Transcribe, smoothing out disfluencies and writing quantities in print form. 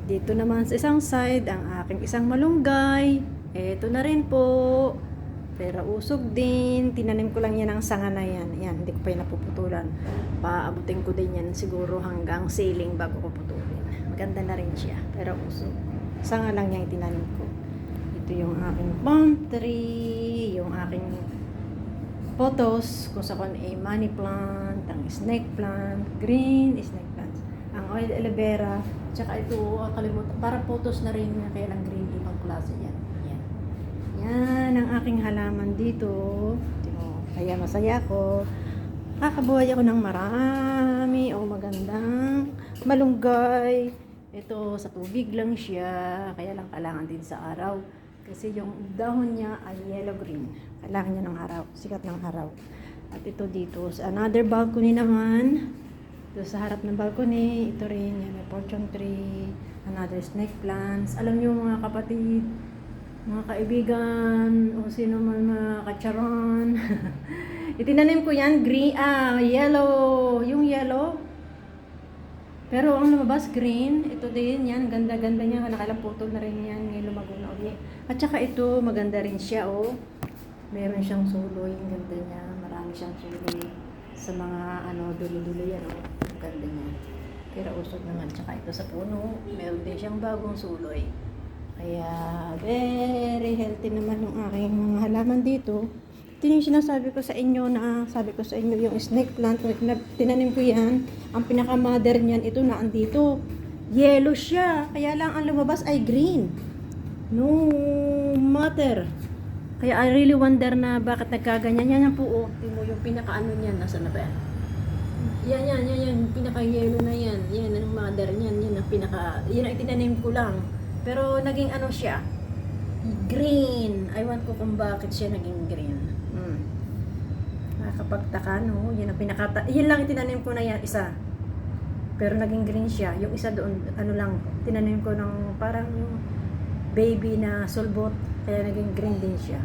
Dito naman sa isang side, ang aking isang malunggay. Eto na rin po. Pero usog din. Tinanim ko lang yan ang sanga na yan. Yan, hindi ko pa yan napuputulan. Paabutin ko din yan siguro hanggang ceiling bago ko putulin. Maganda na rin siya. Pero usog. Sanga lang yan itinanim ko. Ito yung aking palm tree. Yung aking photos kung saan ay money plant, ang snake plant, green snake plants, ang oil aloe vera, tsaka ito, kalimutan, para photos na rin, kaya lang green, ibang klase yan. Yan. Yan ang aking halaman dito. Kaya masaya ko. Kakabuhay ako ng marami o magandang malunggay. Ito, sa tubig lang siya, kaya lang kailangan din sa araw. Kasi yung dahon niya ay yellow-green. Kailangan niya ng araw, sikat ng araw. At ito dito, sa another balcony naman, ito sa harap ng balcony, ito rin, yan, may fortune tree, another snake plants. Alam niyo mga kapatid, mga kaibigan, o sino man mga kacharon, itinanim ko yan, green, yellow, yung yellow. Pero ang lumabas green, ito din yan, ganda-ganda niya, nakailang putol na rin yan, ngayon lumago na ulit. At saka ito, maganda rin siya, oh. Meron siyang suloy, ang ganda niya, marami siyang suloy sa mga dulo-dulo yan, oh. Ang ganda niya. Pero usog naman, tsaka ito sa puno, meron din siyang bagong suloy. Kaya, very healthy naman yung aking mga halaman dito. Ito yung sinasabi ko sa inyo na, sabi ko sa inyo yung snake plant, tinanim ko yan, ang pinaka-mother niyan, ito na andito. Yellow siya, kaya lang ang lumabas ay green. No matter. Kaya I really wonder na bakit nagkaganyan. Yan po, oh. Tingnan mo yung pinaka-ano niyan, nasa na ba? Yan, pinaka-yellow na yan. Yan, ang mother niyan, yan ang pinaka, yan ang itinanim ko lang. Pero naging ano siya, green. Ewan ko kung bakit siya naging green. Nakakapagtaka, no? Yan ang yan lang itinanim ko na yan, isa. Pero naging green siya. Yung isa doon, tinanim ko ng parang yung baby na sulbot. Kaya naging green din siya.